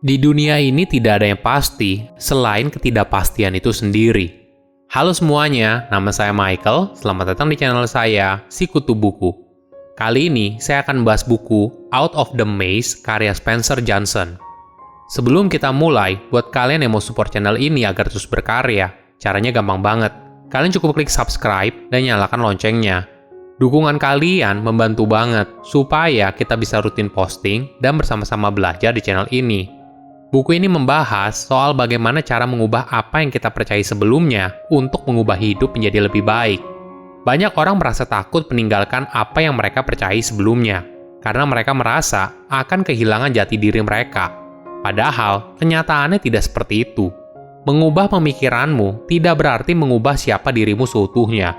Di dunia ini tidak ada yang pasti selain ketidakpastian itu sendiri. Halo semuanya, nama saya Michael. Selamat datang di channel saya, Sikutu Buku. Kali ini saya akan bahas buku Out of the Maze karya Spencer Johnson. Sebelum kita mulai, buat kalian yang mau support channel ini agar terus berkarya, caranya gampang banget. Kalian cukup klik subscribe dan nyalakan loncengnya. Dukungan kalian membantu banget supaya kita bisa rutin posting dan bersama-sama belajar di channel ini. Buku ini membahas soal bagaimana cara mengubah apa yang kita percaya sebelumnya untuk mengubah hidup menjadi lebih baik. Banyak orang merasa takut meninggalkan apa yang mereka percayai sebelumnya, karena mereka merasa akan kehilangan jati diri mereka. Padahal, kenyataannya tidak seperti itu. Mengubah pemikiranmu tidak berarti mengubah siapa dirimu seutuhnya.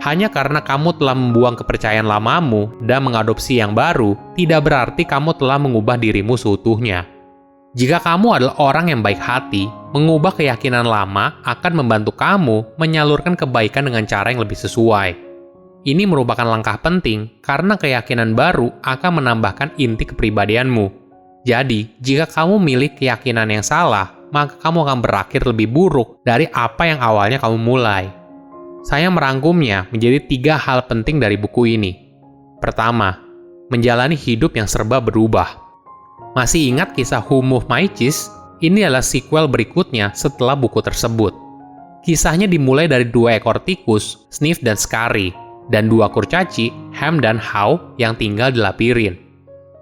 Hanya karena kamu telah membuang kepercayaan lamamu dan mengadopsi yang baru, tidak berarti kamu telah mengubah dirimu seutuhnya. Jika kamu adalah orang yang baik hati, mengubah keyakinan lama akan membantu kamu menyalurkan kebaikan dengan cara yang lebih sesuai. Ini merupakan langkah penting karena keyakinan baru akan menambahkan inti kepribadianmu. Jadi, jika kamu milih keyakinan yang salah, maka kamu akan berakhir lebih buruk dari apa yang awalnya kamu mulai. Saya merangkumnya menjadi 3 hal penting dari buku ini. Pertama, menjalani hidup yang serba berubah. Masih ingat kisah Who Moved My Cheese? Ini adalah sequel berikutnya setelah buku tersebut. Kisahnya dimulai dari 2 ekor tikus, Sniff dan Scary, dan 2 kurcaci, Ham dan How, yang tinggal di labirin.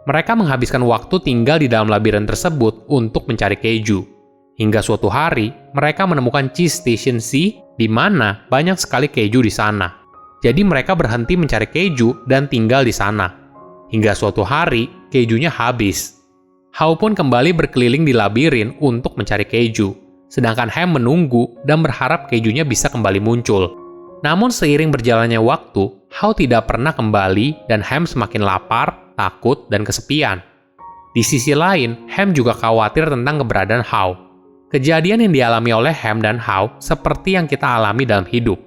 Mereka menghabiskan waktu tinggal di dalam labirin tersebut untuk mencari keju. Hingga suatu hari, mereka menemukan Cheese Station C, di mana banyak sekali keju di sana. Jadi mereka berhenti mencari keju dan tinggal di sana. Hingga suatu hari, kejunya habis. How pun kembali berkeliling di labirin untuk mencari keju, sedangkan Ham menunggu dan berharap kejunya bisa kembali muncul. Namun seiring berjalannya waktu, How tidak pernah kembali dan Ham semakin lapar, takut, dan kesepian. Di sisi lain, Ham juga khawatir tentang keberadaan How. Kejadian yang dialami oleh Ham dan How seperti yang kita alami dalam hidup.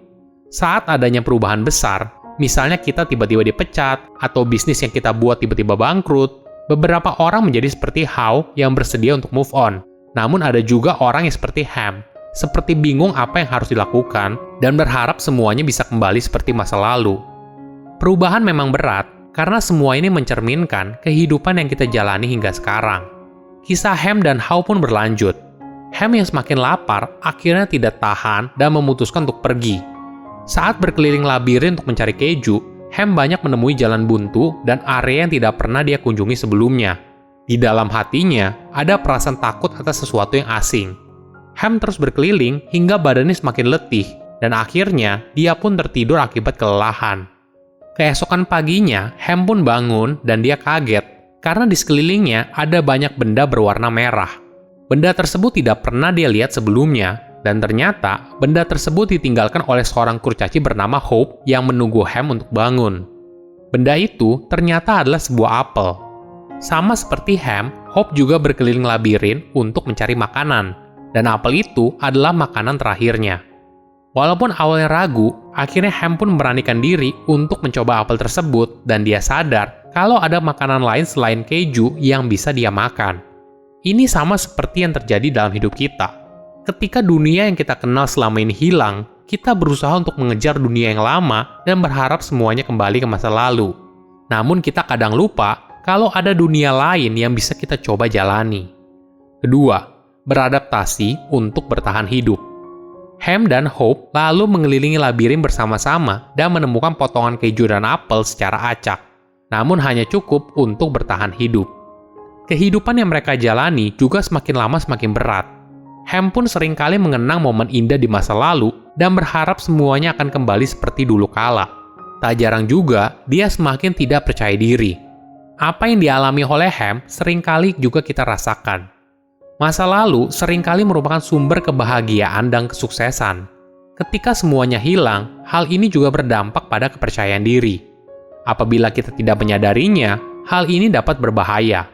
Saat adanya perubahan besar, misalnya kita tiba-tiba dipecat, atau bisnis yang kita buat tiba-tiba bangkrut, beberapa orang menjadi seperti How yang bersedia untuk move on. Namun ada juga orang yang seperti Ham, seperti bingung apa yang harus dilakukan dan berharap semuanya bisa kembali seperti masa lalu. Perubahan memang berat karena semua ini mencerminkan kehidupan yang kita jalani hingga sekarang. Kisah Ham dan How pun berlanjut. Ham yang semakin lapar akhirnya tidak tahan dan memutuskan untuk pergi. Saat berkeliling labirin untuk mencari keju, Ham banyak menemui jalan buntu dan area yang tidak pernah dia kunjungi sebelumnya. Di dalam hatinya, ada perasaan takut atas sesuatu yang asing. Ham terus berkeliling hingga badannya semakin letih, dan akhirnya dia pun tertidur akibat kelelahan. Keesokan paginya, Ham pun bangun dan dia kaget, karena di sekelilingnya ada banyak benda berwarna merah. Benda tersebut tidak pernah dia lihat sebelumnya, dan ternyata benda tersebut ditinggalkan oleh seorang kurcaci bernama Hope yang menunggu Ham untuk bangun. Benda itu ternyata adalah sebuah apel. Sama seperti Ham, Hope juga berkeliling labirin untuk mencari makanan, dan apel itu adalah makanan terakhirnya. Walaupun awalnya ragu, akhirnya Ham pun memberanikan diri untuk mencoba apel tersebut, dan dia sadar kalau ada makanan lain selain keju yang bisa dia makan. Ini sama seperti yang terjadi dalam hidup kita. Ketika dunia yang kita kenal selama ini hilang, kita berusaha untuk mengejar dunia yang lama dan berharap semuanya kembali ke masa lalu. Namun kita kadang lupa kalau ada dunia lain yang bisa kita coba jalani. Kedua, beradaptasi untuk bertahan hidup. Ham dan Hope lalu mengelilingi labirin bersama-sama dan menemukan potongan keju dan apel secara acak. Namun hanya cukup untuk bertahan hidup. Kehidupan yang mereka jalani juga semakin lama semakin berat. Ham pun seringkali mengenang momen indah di masa lalu dan berharap semuanya akan kembali seperti dulu kala. Tak jarang juga, dia semakin tidak percaya diri. Apa yang dialami oleh Ham seringkali juga kita rasakan. Masa lalu seringkali merupakan sumber kebahagiaan dan kesuksesan. Ketika semuanya hilang, hal ini juga berdampak pada kepercayaan diri. Apabila kita tidak menyadarinya, hal ini dapat berbahaya.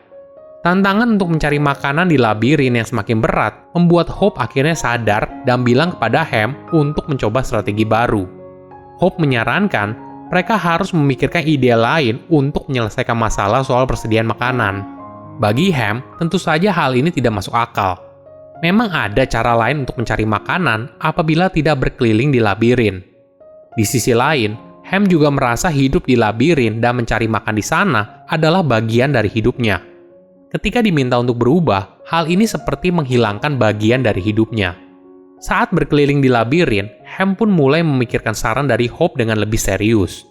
Tantangan untuk mencari makanan di labirin yang semakin berat membuat Hope akhirnya sadar dan bilang kepada Ham untuk mencoba strategi baru. Hope menyarankan mereka harus memikirkan ide lain untuk menyelesaikan masalah soal persediaan makanan. Bagi Ham, tentu saja hal ini tidak masuk akal. Memang ada cara lain untuk mencari makanan apabila tidak berkeliling di labirin. Di sisi lain, Ham juga merasa hidup di labirin dan mencari makan di sana adalah bagian dari hidupnya. Ketika diminta untuk berubah, hal ini seperti menghilangkan bagian dari hidupnya. Saat berkeliling di labirin, Ham pun mulai memikirkan saran dari Hope dengan lebih serius.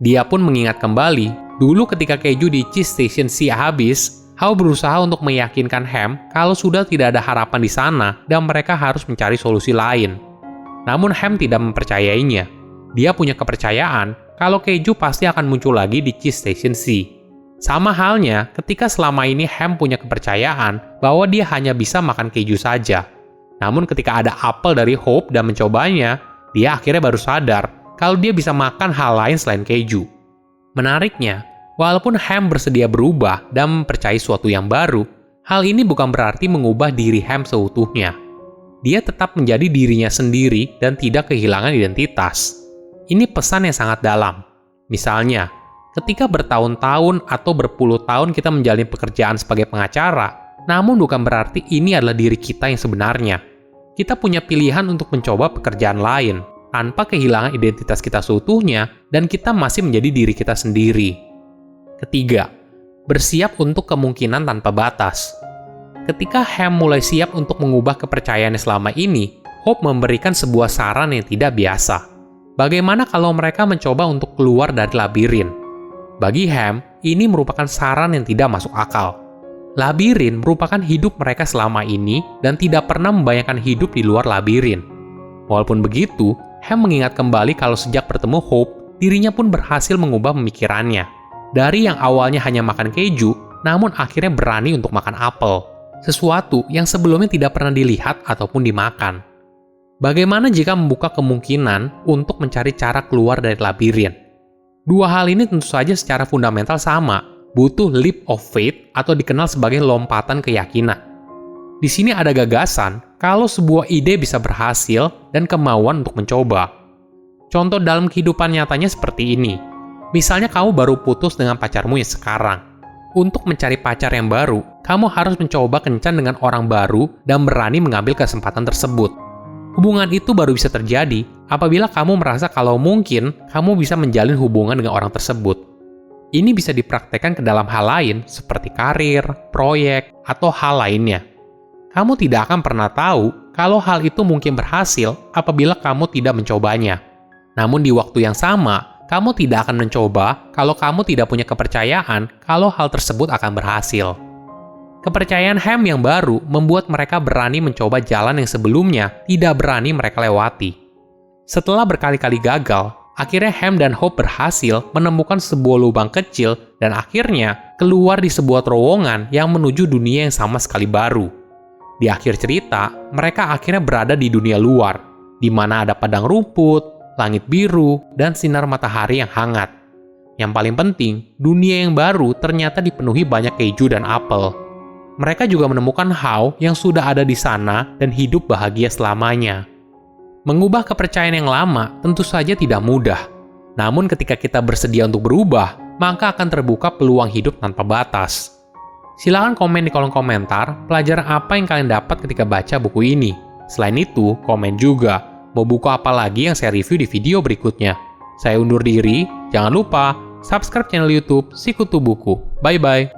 Dia pun mengingat kembali, dulu ketika keju di Cheese Station C habis, Hope berusaha untuk meyakinkan Ham kalau sudah tidak ada harapan di sana dan mereka harus mencari solusi lain. Namun Ham tidak mempercayainya. Dia punya kepercayaan kalau keju pasti akan muncul lagi di Cheese Station C. Sama halnya ketika selama ini Ham punya kepercayaan bahwa dia hanya bisa makan keju saja. Namun ketika ada apel dari Hope dan mencobanya, dia akhirnya baru sadar kalau dia bisa makan hal lain selain keju. Menariknya, walaupun Ham bersedia berubah dan mempercayai sesuatu yang baru, hal ini bukan berarti mengubah diri Ham seutuhnya. Dia tetap menjadi dirinya sendiri dan tidak kehilangan identitas. Ini pesan yang sangat dalam. Misalnya, ketika bertahun-tahun atau berpuluh tahun kita menjalani pekerjaan sebagai pengacara, namun bukan berarti ini adalah diri kita yang sebenarnya. Kita punya pilihan untuk mencoba pekerjaan lain, tanpa kehilangan identitas kita seutuhnya, dan kita masih menjadi diri kita sendiri. Ketiga, bersiap untuk kemungkinan tanpa batas. Ketika Ham mulai siap untuk mengubah kepercayaannya selama ini, Hope memberikan sebuah saran yang tidak biasa. Bagaimana kalau mereka mencoba untuk keluar dari labirin? Bagi Ham, ini merupakan saran yang tidak masuk akal. Labirin merupakan hidup mereka selama ini dan tidak pernah membayangkan hidup di luar labirin. Walaupun begitu, Ham mengingat kembali kalau sejak bertemu Hope, dirinya pun berhasil mengubah pemikirannya. Dari yang awalnya hanya makan keju, namun akhirnya berani untuk makan apel. Sesuatu yang sebelumnya tidak pernah dilihat ataupun dimakan. Bagaimana jika membuka kemungkinan untuk mencari cara keluar dari labirin? Dua hal ini tentu saja secara fundamental sama, butuh leap of faith atau dikenal sebagai lompatan keyakinan. Di sini ada gagasan kalau sebuah ide bisa berhasil dan kemauan untuk mencoba. Contoh dalam kehidupan nyatanya seperti ini. Misalnya kamu baru putus dengan pacarmu yang sekarang. Untuk mencari pacar yang baru, kamu harus mencoba kencan dengan orang baru dan berani mengambil kesempatan tersebut. Hubungan itu baru bisa terjadi apabila kamu merasa kalau mungkin kamu bisa menjalin hubungan dengan orang tersebut. Ini bisa dipraktekkan ke dalam hal lain seperti karir, proyek, atau hal lainnya. Kamu tidak akan pernah tahu kalau hal itu mungkin berhasil apabila kamu tidak mencobanya. Namun di waktu yang sama, kamu tidak akan mencoba kalau kamu tidak punya kepercayaan kalau hal tersebut akan berhasil. Kepercayaan Ham yang baru membuat mereka berani mencoba jalan yang sebelumnya tidak berani mereka lewati. Setelah berkali-kali gagal, akhirnya Ham dan Hope berhasil menemukan sebuah lubang kecil dan akhirnya keluar di sebuah terowongan yang menuju dunia yang sama sekali baru. Di akhir cerita, mereka akhirnya berada di dunia luar, di mana ada padang rumput, langit biru, dan sinar matahari yang hangat. Yang paling penting, dunia yang baru ternyata dipenuhi banyak keju dan apel. Mereka juga menemukan How yang sudah ada di sana dan hidup bahagia selamanya. Mengubah kepercayaan yang lama tentu saja tidak mudah. Namun ketika kita bersedia untuk berubah, maka akan terbuka peluang hidup tanpa batas. Silakan komen di kolom komentar pelajaran apa yang kalian dapat ketika baca buku ini. Selain itu, komen juga mau buku apa lagi yang saya review di video berikutnya. Saya undur diri, jangan lupa subscribe channel YouTube Sikutu Buku. Bye-bye.